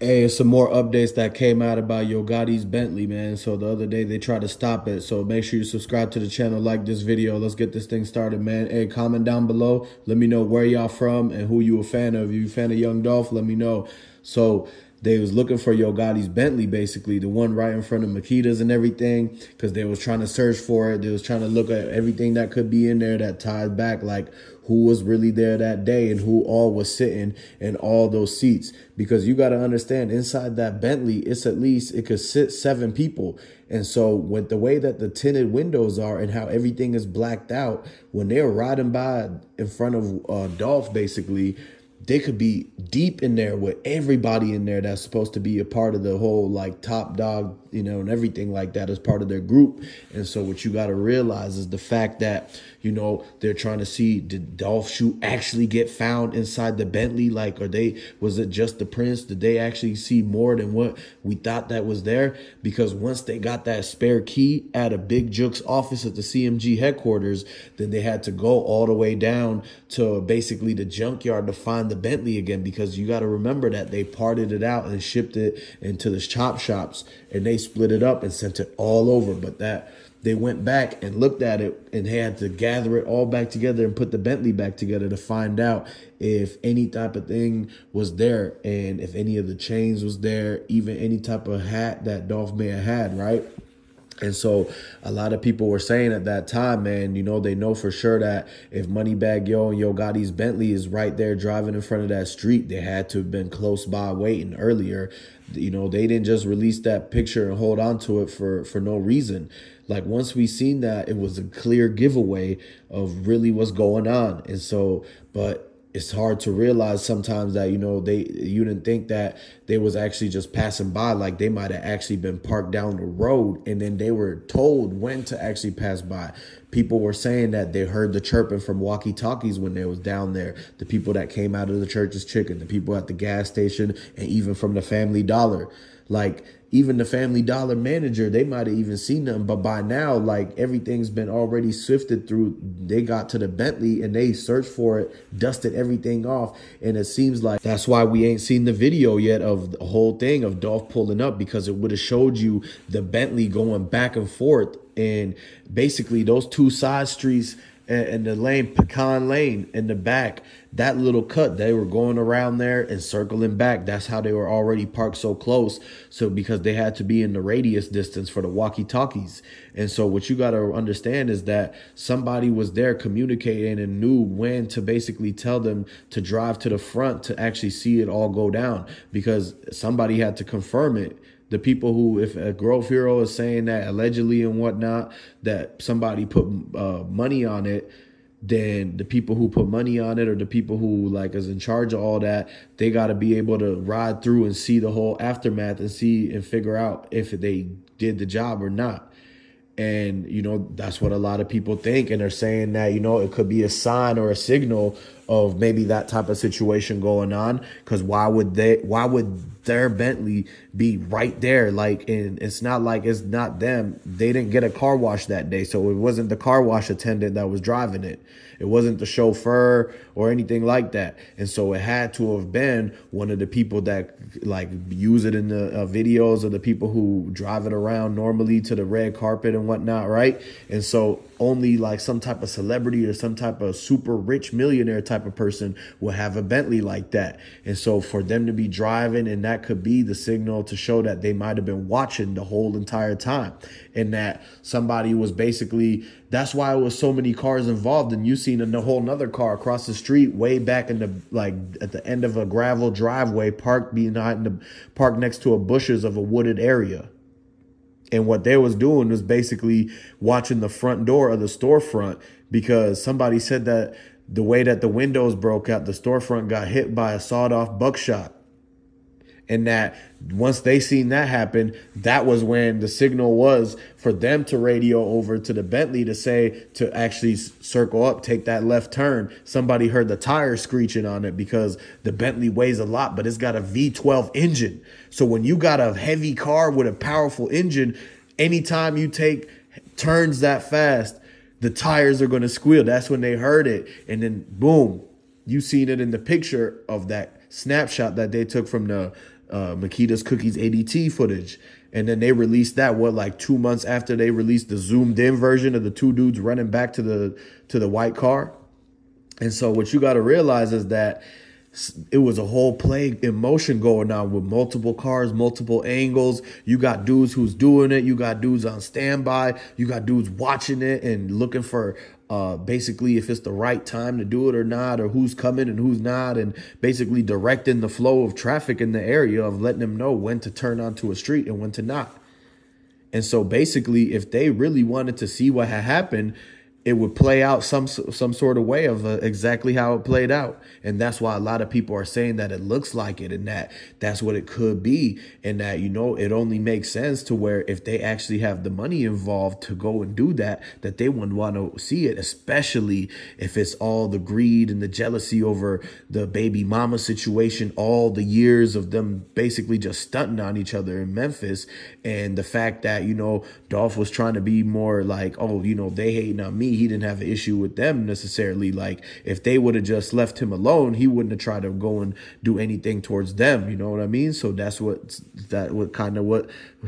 Hey, some more updates that came out about Yo Gotti's Bentley, man. So the other day they tried to stop it. So make sure you subscribe to the channel, like this video. Let's get this thing started, man. Hey, comment down below. Let me know where y'all from and who you a fan of. If you a fan of Young Dolph, let me know. So they was looking for Yo Gotti's Bentley, basically, the one right in front of Makita's and everything, because they was trying to search for it. They was trying to look at everything that could be in there that tied back, like who was really there that day and who all was sitting in all those seats. Because you got to understand, inside that Bentley, it's at least, it could sit 7 people. And so with the way that the tinted windows are and how everything is blacked out, when they were riding by in front of Dolph, basically, they could be deep in there with everybody in there that's supposed to be a part of the whole, like, top dog, you know, and everything like that as part of their group. And so what you got to realize is the fact that, you know, they're trying to see, did Dolph shoe actually get found inside the Bentley? Like, was it just the Prince? Did they actually see more than what we thought that was there? Because once they got that spare key at a Big Jook's office at the CMG headquarters, then they had to go all the way down to basically the junkyard to find the Bentley again, because you got to remember that they parted it out and shipped it into the chop shops, and they split it up and sent it all over. But that they went back and looked at it and had to gather it all back together and put the Bentley back together to find out if any type of thing was there, and if any of the chains was there, even any type of hat that Dolph may have had, right? And so a lot of people were saying at that time, man, you know, they know for sure that if Moneybagg Yo and Yo Gotti's Bentley is right there driving in front of that street, they had to have been close by waiting earlier. You know, they didn't just release that picture and hold on to it for no reason. Like, once we seen that, it was a clear giveaway of really what's going on. And so, but it's hard to realize sometimes that, you know, you didn't think that they was actually just passing by. Like, they might have actually been parked down the road and then they were told when to actually pass by. People were saying that they heard the chirping from walkie-talkies when they was down there. The people that came out of the Church's Chicken, the people at the gas station, and even from the Family Dollar. Like, even the Family Dollar manager, they might have even seen them. But by now, like, everything's been already sifted through. They got to the Bentley and they searched for it, dusted everything off. And it seems like that's why we ain't seen the video yet of the whole thing of Dolph pulling up, because it would have showed you the Bentley going back and forth. And basically those two side streets and the lane, Pecan Lane in the back, that little cut, they were going around there and circling back. That's how they were already parked so close. So because they had to be in the radius distance for the walkie-talkies. And so what you got to understand is that somebody was there communicating and knew when to basically tell them to drive to the front to actually see it all go down, because somebody had to confirm it. The people who, if a Grove Hero is saying that allegedly and whatnot, that somebody put money on it, then the people who put money on it, or the people who, like, is in charge of all that, they got to be able to ride through and see the whole aftermath and see and figure out if they did the job or not. And, you know, that's what a lot of people think. And they're saying that, you know, it could be a sign or a signal of maybe that type of situation going on. Because why would their Bentley be right there? Like, and it's not like it's not them. They didn't get a car wash that day. So it wasn't the car wash attendant that was driving it. It wasn't the chauffeur or anything like that. And so it had to have been one of the people that, like, use it in the videos, of the people who drive it around normally to the red carpet and whatnot, right? And so only, like, some type of celebrity or some type of super rich millionaire type of person will have a Bentley like that. And so for them to be driving, and that could be the signal to show that they might have been watching the whole entire time, and that somebody was basically, that's why it was so many cars involved. And you seen a whole nother car across the street way back in the, like, at the end of a gravel driveway, parked next to a bushes of a wooded area. And what they was doing was basically watching the front door of the storefront, because somebody said that the way that the windows broke out, the storefront got hit by a sawed-off buckshot. And that once they seen that happen, that was when the signal was for them to radio over to the Bentley to say to actually circle up, take that left turn. Somebody heard the tires screeching on it, because the Bentley weighs a lot, but it's got a V12 engine. So when you got a heavy car with a powerful engine, anytime you take turns that fast, the tires are going to squeal. That's when they heard it. And then boom, you seen it in the picture of that snapshot that they took from the Makita's Cookies ADT footage. And then they released that, like 2 months after they released the zoomed in version of the two dudes running back to the white car. And so what you got to realize is that it was a whole play in motion going on with multiple cars, multiple angles. You got dudes who's doing it. You got dudes on standby. You got dudes watching it and looking for basically if it's the right time to do it or not, or who's coming and who's not, and basically directing the flow of traffic in the area, of letting them know when to turn onto a street and when to not. And so basically, if they really wanted to see what had happened, it would play out some sort of way of exactly how it played out. And that's why a lot of people are saying that it looks like it, and that that's what it could be. And that, you know, it only makes sense to where if they actually have the money involved to go and do that, that they wouldn't want to see it, especially if it's all the greed and the jealousy over the baby mama situation, all the years of them basically just stunting on each other in Memphis. And the fact that, you know, Dolph was trying to be more like, oh, you know, they hating on me. He didn't have an issue with them necessarily. Like, if they would have just left him alone, he wouldn't have tried to go and do anything towards them. You know what I mean? So that's what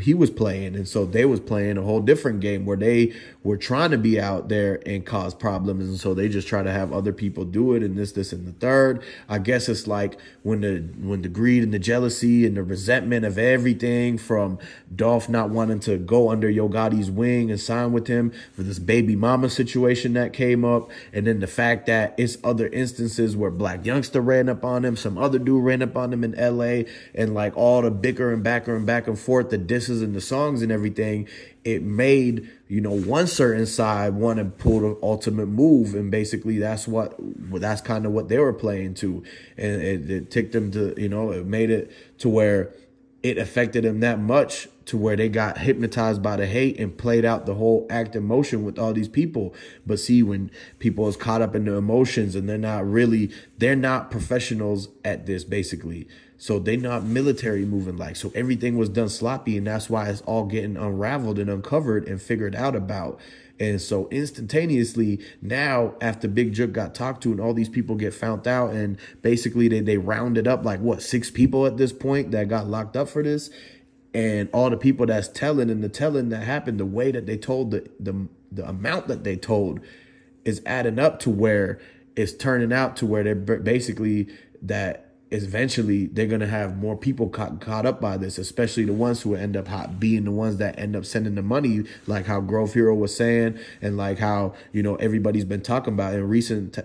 he was playing. And so they was playing a whole different game where they were trying to be out there and cause problems. And so they just try to have other people do it, and this, and the third. I guess it's like when the greed and the jealousy and the resentment of everything, from Dolph not wanting to go under Yo Gotti's wing and sign with him for this baby mama situation that came up. And then the fact that it's other instances where Black Youngster ran up on him, some other dude ran up on him in LA, and like all the bicker and back and forth, the disses and the songs and everything, it made, you know, one certain side want to pull the ultimate move. And basically that's kind of what they were playing to. And it ticked them to, you know, it made it to where it affected them that much to where they got hypnotized by the hate and played out the whole act in motion with all these people. But see, when people is caught up in the emotions and they're not professionals at this, basically. So they're not military moving like. So everything was done sloppy, and that's why it's all getting unraveled and uncovered and figured out about. And so instantaneously now, after Big Jook got talked to and all these people get found out, and basically they rounded up like 6 people at this point that got locked up for this. And all the people that's telling, and the telling that happened, the way that they told, the amount that they told is adding up to where it's turning out to where they're basically that eventually they're going to have more people caught up by this, especially the ones who end up being the ones that end up sending the money, like how Grove Hero was saying, and like how, you know, everybody's been talking about in recent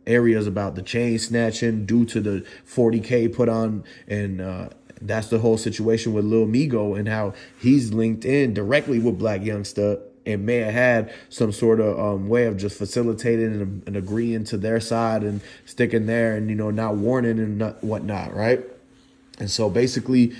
areas about the chain snatching due to the 40K put on. And that's the whole situation with Lil Migo and how he's linked in directly with Black Youngster and may have had some sort of way of just facilitating and agreeing to their side and sticking there and, you know, not warning and whatnot, right? And so basically,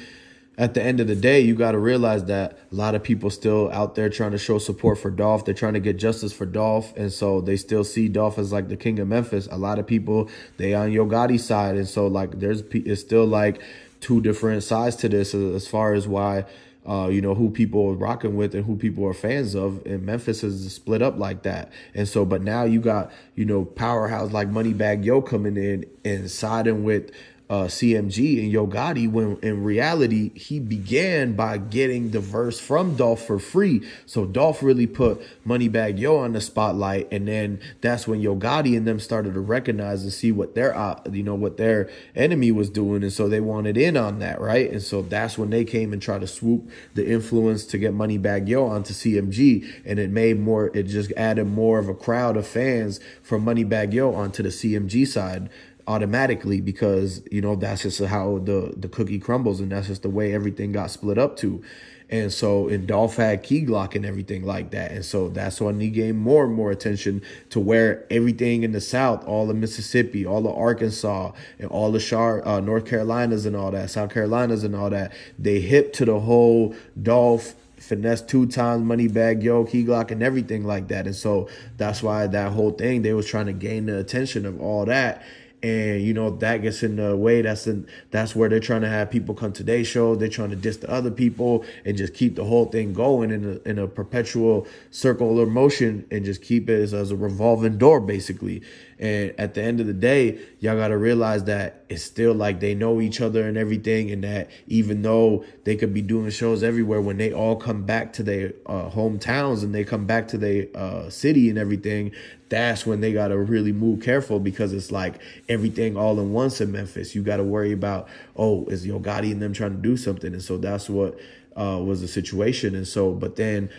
at the end of the day, you got to realize that a lot of people still out there trying to show support for Dolph. They're trying to get justice for Dolph. And so they still see Dolph as like the king of Memphis. A lot of people, they on Yo Gotti's side. And so like it's still like 2 different sides to this as far as why, you know, who people are rocking with and who people are fans of. And Memphis is split up like that. And so, but now you got, you know, powerhouse like Moneybagg Yo coming in and siding with CMG and Yo Gotti, when in reality he began by getting the verse from Dolph for free. So Dolph really put Moneybagg Yo on the spotlight, and then that's when Yo Gotti and them started to recognize and see what their what their enemy was doing, and so they wanted in on that, right? And so that's when they came and tried to swoop the influence to get Moneybagg Yo onto CMG, and it just added more of a crowd of fans from Moneybagg Yo onto the CMG side automatically, because, you know, that's just how the cookie crumbles, and that's just the way everything got split up to. And so, and Dolph had Key Glock and everything like that. And so that's when he gained more and more attention to where everything in the South, all of Mississippi, all of Arkansas, and all the North Carolinas and all that, South Carolinas and all that, they hip to the whole Dolph finesse 2 times Moneybagg Yo, Key Glock, and everything like that. And so that's why that whole thing, they was trying to gain the attention of all that. And, you know, that gets in the way. That's where they're trying to have people come to their show. They're trying to diss the other people and just keep the whole thing going in a perpetual circular motion, and just keep it as a revolving door, basically. And at the end of the day, y'all got to realize that it's still like they know each other and everything. And that even though they could be doing shows everywhere, when they all come back to their hometowns and they come back to their city and everything, that's when they got to really move careful, because it's like everything all in once in Memphis. You got to worry about, oh, is Yo Gotti and them trying to do something? And so that's what was the situation. And so, but then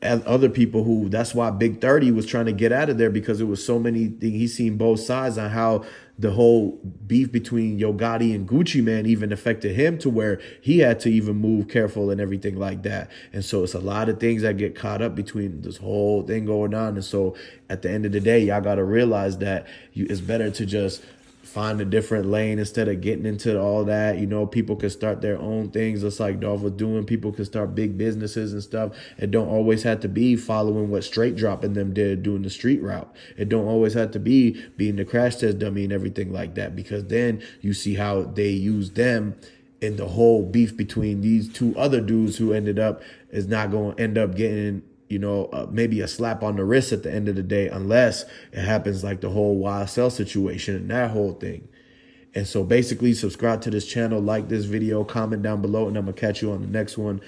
other people who, that's why Big 30 was trying to get out of there, because it was so many things. He's seen both sides on how the whole beef between Yo Gotti and Gucci Mane even affected him, to where he had to even move careful and everything like that. And so it's a lot of things that get caught up between this whole thing going on. And so at the end of the day, y'all got to realize that it's better to just find a different lane instead of getting into all that. You know, people can start their own things, just like Dolph was doing. People can start big businesses and stuff. It don't always have to be following what Straight Drop and them did, doing the street route. It don't always have to be being the crash test dummy and everything like that, because then you see how they use them in the whole beef between these two other dudes, who ended up is not going to end up getting, you know, maybe a slap on the wrist at the end of the day, unless it happens like the whole YSL situation and that whole thing. And so basically, subscribe to this channel, like this video, comment down below, and I'm going to catch you on the next one.